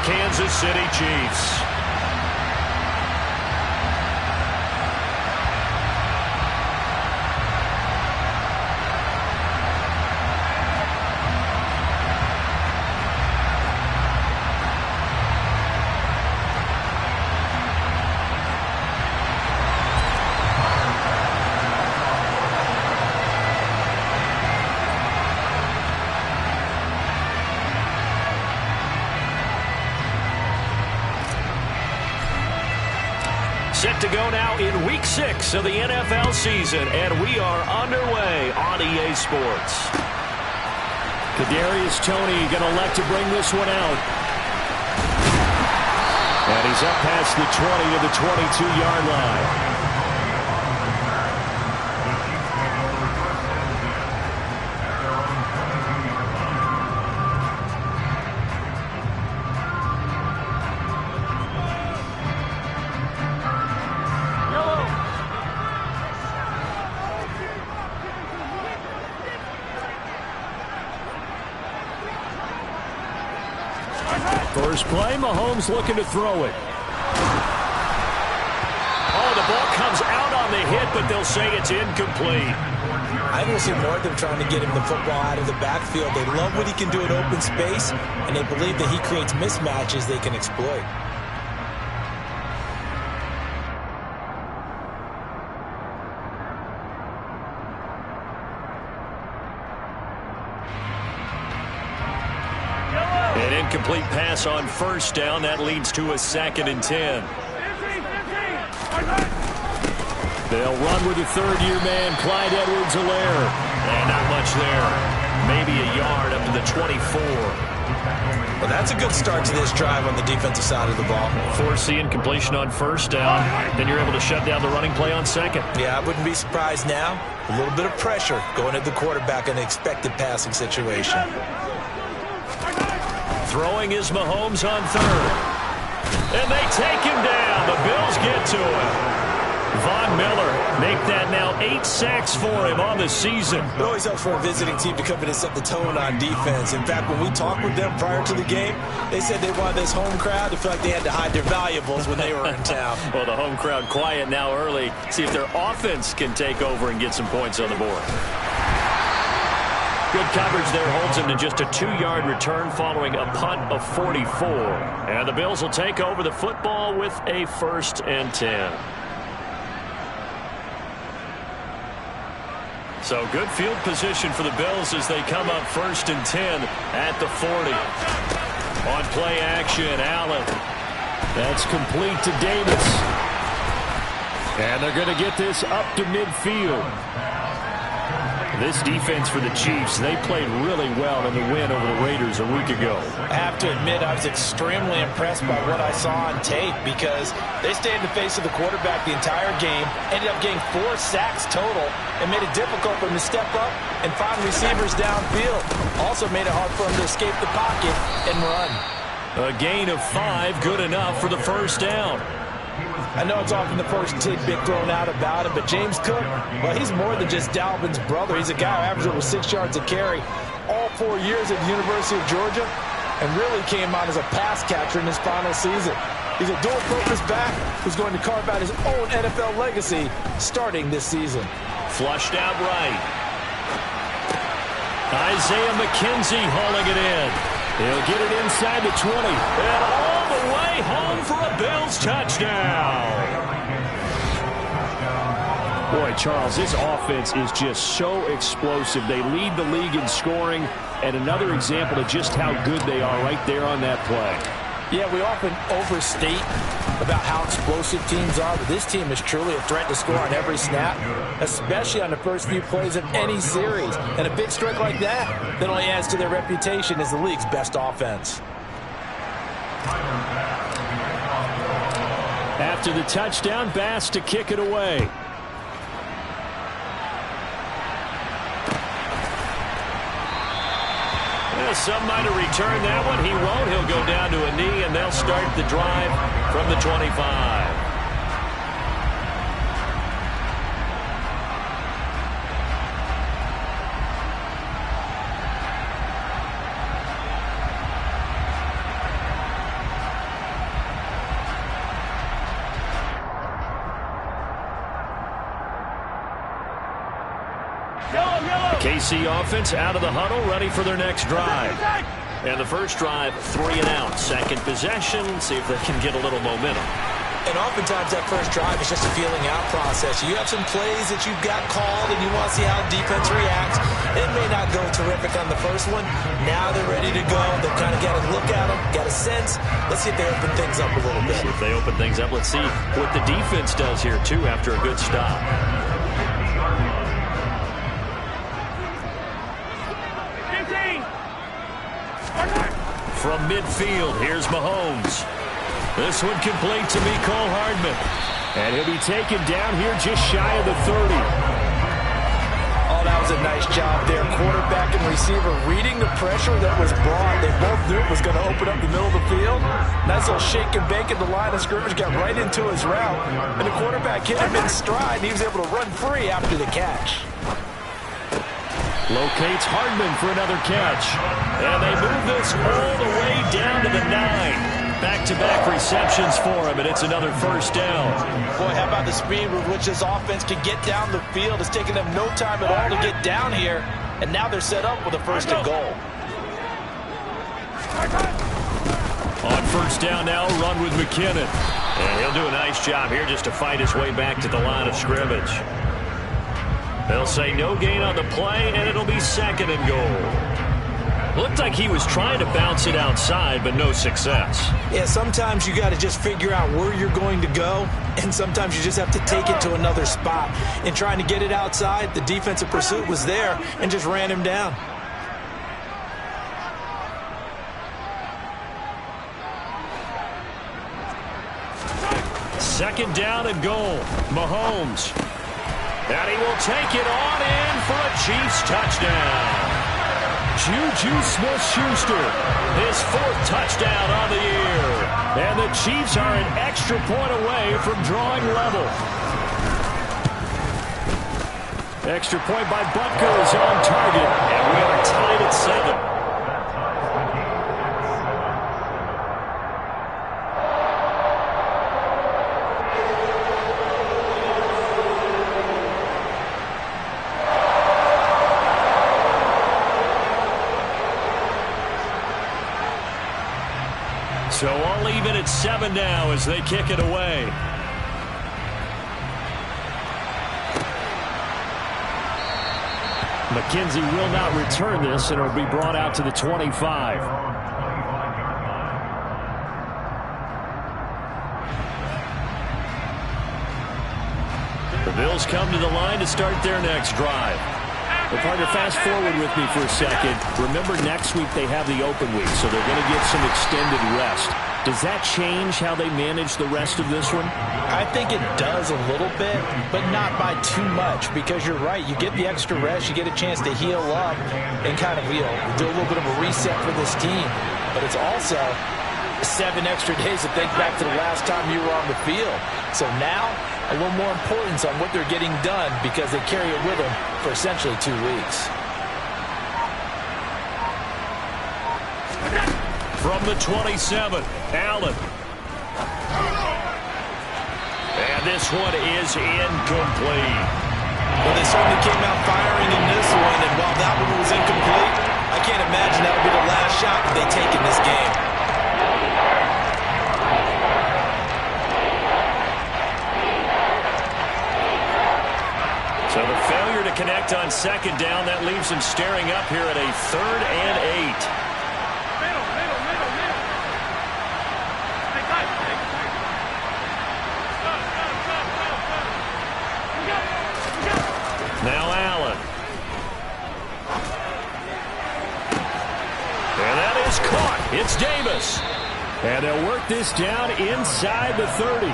Kansas City Chiefs. Set to go now in Week 6 of the NFL season, and we are underway on EA Sports. Kadarius Toney going to elect to bring this one out. And he's up past the 20 to the 22-yard line. First play, Mahomes looking to throw it. Oh, the ball comes out on the hit, but they'll say it's incomplete. I will see more of them trying to get him the football out of the backfield. They love what he can do in open space, and they believe that he creates mismatches they can exploit. An incomplete pass on first down. That leads to a 2nd and 10. They'll run with the third-year man, Clyde Edwards-Helaire. And not much there. Maybe a yard up to the 24. Well, that's a good start to this drive on the defensive side of the ball. Force the incompletion on first down. Then you're able to shut down the running play on second. Yeah, I wouldn't be surprised now. A little bit of pressure going at the quarterback in an expected passing situation. Throwing is Mahomes on third. And they take him down. The Bills get to him. Von Miller make that now 8 sacks for him on the season. It always helps for a visiting team to come in and set the tone on defense. In fact, when we talked with them prior to the game, they said they wanted this home crowd to feel like they had to hide their valuables when they were in town. Well, the home crowd quiet now early. See if their offense can take over and get some points on the board. Good coverage there holds him to just a 2-yard return following a punt of 44. And the Bills will take over the football with a 1st and 10. So good field position for the Bills as they come up 1st and 10 at the 40. On play action, Allen. That's complete to Davis. And they're going to get this up to midfield. This defense for the Chiefs, they played really well in the win over the Raiders a week ago. I have to admit, I was extremely impressed by what I saw on tape because they stayed in the face of the quarterback the entire game, ended up getting 4 sacks total, and made it difficult for them to step up and find receivers downfield. Also made it hard for them to escape the pocket and run. A gain of 5, good enough for the 1st down. I know it's often the first tidbit thrown out about him, but James Cook, well, he's more than just Dalvin's brother. He's a guy who averaged over 6 yards a carry all 4 years at the University of Georgia and really came out as a pass catcher in his final season. He's a dual-purpose back who's going to carve out his own NFL legacy starting this season. Flushed out right. Isaiah McKenzie hauling it in. He'll get it inside the 20. And all the way home for a Bills touchdown. Boy, Charles, this offense is just so explosive. They lead the league in scoring, and another example of just how good they are right there on that play. Yeah, we often overstate about how explosive teams are, but this team is truly a threat to score on every snap, especially on the first few plays of any series. And a big strike like that only adds to their reputation as the league's best offense. After the touchdown, Bass to kick it away. Some might have returned that one. He won't. He'll go down to a knee, and they'll start the drive from the 25. KC offense out of the huddle, ready for their next drive. And the first drive, 3 and out. Second possession, see if they can get a little momentum. And oftentimes that first drive is just a feeling out process. You have some plays that you've got called and you want to see how defense reacts. It may not go terrific on the first one. Now they're ready to go. They've kind of got to look at them, got a sense. Let's see if they open things up a little bit. See if they open things up. Let's see what the defense does here, too, after a good stop. From midfield, here's Mahomes. This one complete to Mecole Hardman. And he'll be taken down here just shy of the 30. Oh, that was a nice job there. Quarterback and receiver reading the pressure that was brought. They both knew it was going to open up the middle of the field. Nice little shake and bake at the line of scrimmage. Got right into his route. And the quarterback hit him in stride. And he was able to run free after the catch. Locates Hardman for another catch. And they move this all the way down to the 9. Back-to-back receptions for him, and it's another first down. Boy, how about the speed with which this offense can get down the field? It's taken them no time at all to get down here, and now they're set up with a first and goal. On first down now, run with McKinnon. And he'll do a nice job here just to fight his way back to the line of scrimmage. They'll say no gain on the play, and it'll be second and goal. Looked like he was trying to bounce it outside, but no success. Yeah, sometimes you got to just figure out where you're going to go, and sometimes you just have to take it to another spot. In trying to get it outside, the defensive pursuit was there and just ran him down. Second down and goal. Mahomes. And he will take it on in for a Chiefs touchdown. Juju Smith-Schuster, his 4th touchdown on the year. And the Chiefs are an extra point away from drawing level. Extra point by Butker is on target, and we are tied at 7. So all even at 7 now as they kick it away. McKenzie will not return this, and it'll be brought out to the 25. The Bills come to the line to start their next drive. Well, partner, fast forward with me for a second. Remember, next week they have the open week, so they're going to get some extended rest. Does that change how they manage the rest of this one? I think it does a little bit, but not by too much, because you're right. You get the extra rest. You get a chance to heal up and kind of, do a little bit of a reset for this team. But it's also 7 extra days to think back to the last time you were on the field. So now, a little more importance on what they're getting done because they carry it with them for essentially 2 weeks. From the 27, Allen. And this one is incomplete. Well, they certainly came out firing in this one, and while that one was incomplete, I can't imagine that would be the last shot that they take in this game. So the failure to connect on second down, that leaves him staring up here at a 3rd and 8. Now Allen. And that is caught. It's Davis. And they'll work this down inside the 30.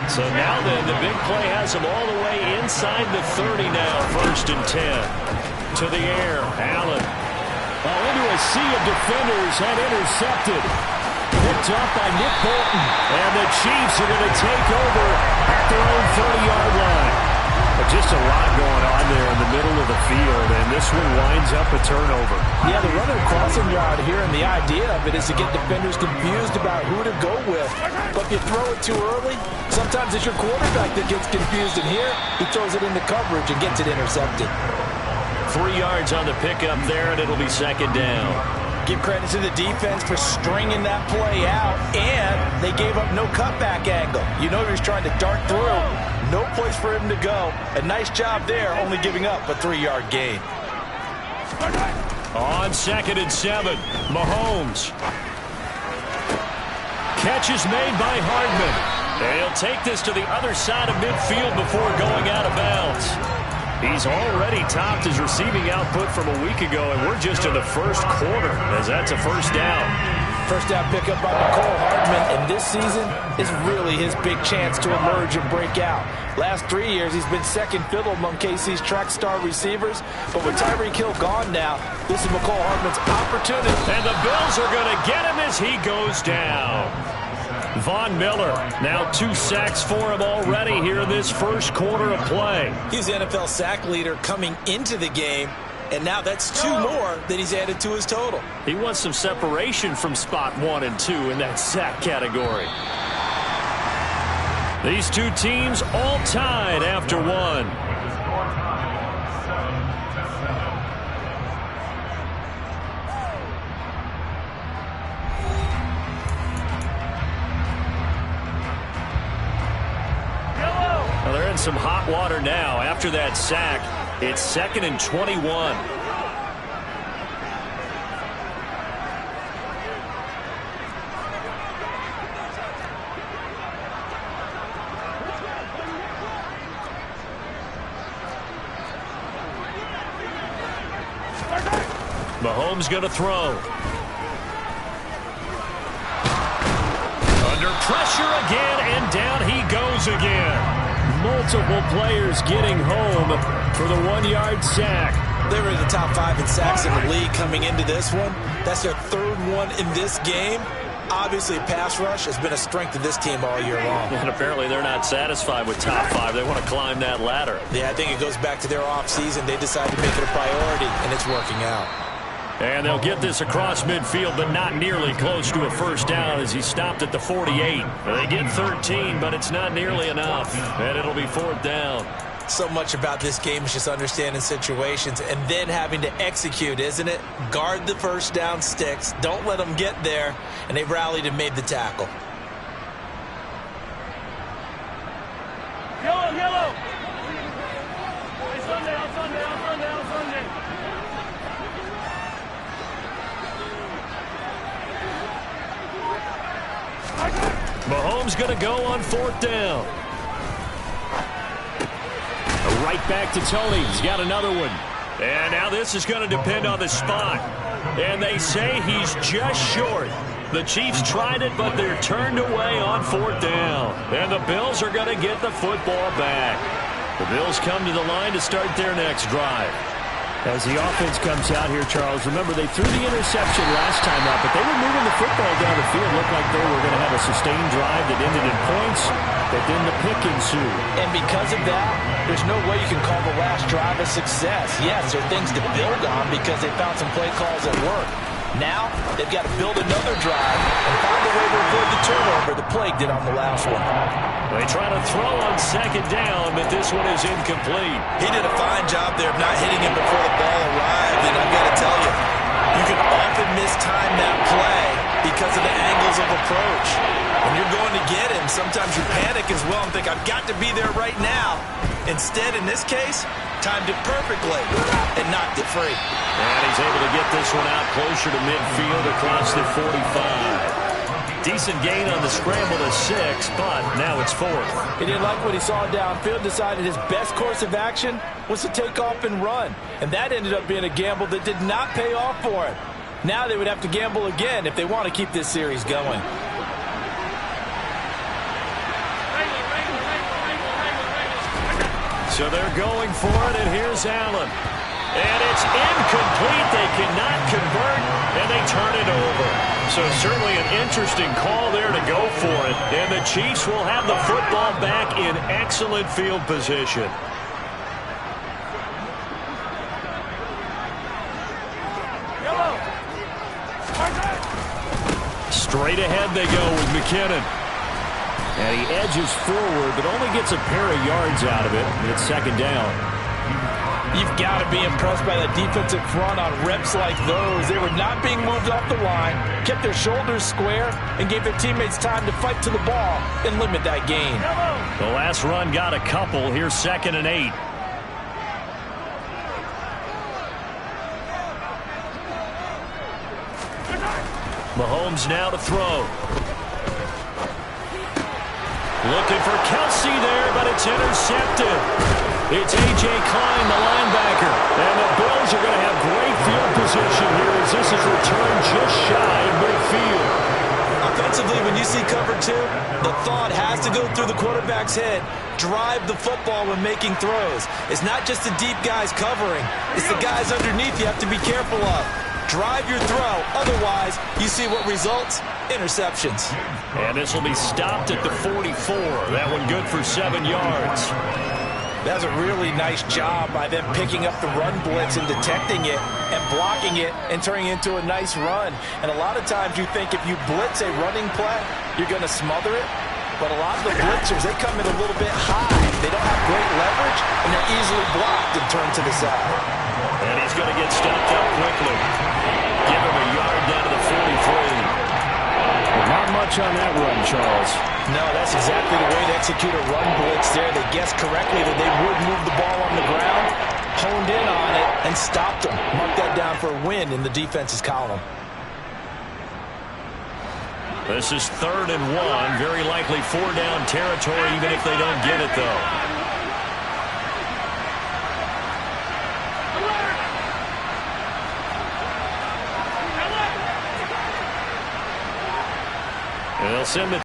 So now then, the big play has them all the way inside the 30 now. 1st and 10. To the air, Allen. Into a sea of defenders and intercepted. Picked up by Nick Bolton. And the Chiefs are going to take over at their own 30-yard line. Just a lot going on there in the middle of the field, and this one winds up a turnover. Yeah, they're running a crossing yard here, and the idea of it is to get defenders confused about who to go with. But if you throw it too early, sometimes it's your quarterback that gets confused, and here he throws it into coverage and gets it intercepted. 3 yards on the pickup there, and it'll be second down. Give credit to the defense for stringing that play out, and they gave up no cutback angle. You know he was trying to dart through. No place for him to go. A nice job there, only giving up a 3-yard gain. On 2nd and 7, Mahomes. Catch is made by Hardman. And he'll take this to the other side of midfield before going out of bounds. He's already topped his receiving output from a week ago, and we're just in the first quarter as that's a first down. First down pickup by Mecole Hardman, and this season is really his big chance to emerge and break out. Last 3 years, he's been second fiddle among KC's track star receivers, but with Tyreek Hill gone now, this is Mecole Hardman's opportunity. And the Bills are going to get him as he goes down. Von Miller, now 2 sacks for him already here in this first quarter of play. He's the NFL sack leader coming into the game, and now that's 2 more that he's added to his total. He wants some separation from spot 1 and 2 in that sack category. These 2 teams all tied after 1. They're in some hot water now. After that sack, it's 2nd and 21. Mahomes going to throw. Under pressure again, and down he goes again. Multiple players getting home for the 1-yard sack. They were in the top 5 in sacks in the league coming into this one. That's their 3rd one in this game. Obviously, pass rush has been a strength of this team all year long. And apparently they're not satisfied with top 5. They want to climb that ladder. Yeah, I think it goes back to their offseason. They decided to make it a priority, and it's working out. And they'll get this across midfield, but not nearly close to a first down as he stopped at the 48. They get 13, but it's not nearly enough. And it'll be 4th down. So much about this game is just understanding situations and then having to execute, isn't it? Guard the first down sticks. Don't let them get there. And they rallied and made the tackle. Yellow. It's Sunday, on Sunday, on Sunday, on Sunday. Mahomes going to go on 4th down. Right back to Tony. He's got another one. And now this is going to depend on the spot. And they say he's just short. The Chiefs tried it, but they're turned away on 4th down. And the Bills are going to get the football back. The Bills come to the line to start their next drive. As the offense comes out here, Charles, remember they threw the interception last time out, but they were moving the football down the field. Looked like they were going to have a sustained drive that ended in points, but then the pick ensued. And because of that, there's no way you can call the last drive a success. Yes, there are things to build on because they found some play calls that work. Now, they've got to build another drive and find a way to avoid the turnover the plague did on the last one. They try to throw on 2nd down, but this one is incomplete. He did a fine job there of not hitting him before the ball arrived, and I've got to tell you, you can often mistime that play because of the angles of approach. When you're going to get him, sometimes you panic as well and think, I've got to be there right now. Instead, in this case, timed it perfectly and knocked it free. And he's able to get this one out closer to midfield across the 45. Decent gain on the scramble to 6, but now it's 4th. He didn't like what he saw downfield, decided his best course of action was to take off and run. And that ended up being a gamble that did not pay off for him. Now they would have to gamble again if they want to keep this series going. So they're going for it, and here's Allen. And it's incomplete. They cannot convert, and they turn it over. So certainly an interesting call there to go for it. And the Chiefs will have the football back in excellent field position. Straight ahead they go with McKinnon. And he edges forward, but only gets a pair of yards out of it. And it's 2nd down. You've got to be impressed by that defensive front on reps like those. They were not being moved off the line, kept their shoulders square, and gave their teammates time to fight to the ball and limit that gain. The last run got a couple. Here's 2nd and 8. Mahomes now to throw. Looking for Kelsey there, but it's intercepted. It's A.J. Klein, the linebacker. And the Bills are going to have great field position here as this is returned just shy of midfield. Offensively, when you see cover 2, the thought has to go through the quarterback's head. Drive the football when making throws. It's not just the deep guys covering. It's the guys underneath you have to be careful of. Drive your throw. Otherwise, you see what results? Interceptions. And this will be stopped at the 44. That one good for 7 yards. That's a really nice job by them picking up the run blitz and detecting it and blocking it and turning it into a nice run. And a lot of times you think if you blitz a running play, you're going to smother it. But a lot of the blitzers, they come in a little bit high. They don't have great leverage, and they're easily blocked and turned to the side. And he's going to get stopped up quickly. Give him a yard down to the 43. Not much on that run, Charles. No, that's exactly the way to execute a run blitz there. They guessed correctly that they would move the ball on the ground, honed in on it, and stopped them. Mark that down for a win in the defense's column. This is 3rd and 1. Very likely 4-down territory, even if they don't get it, though. They'll send it.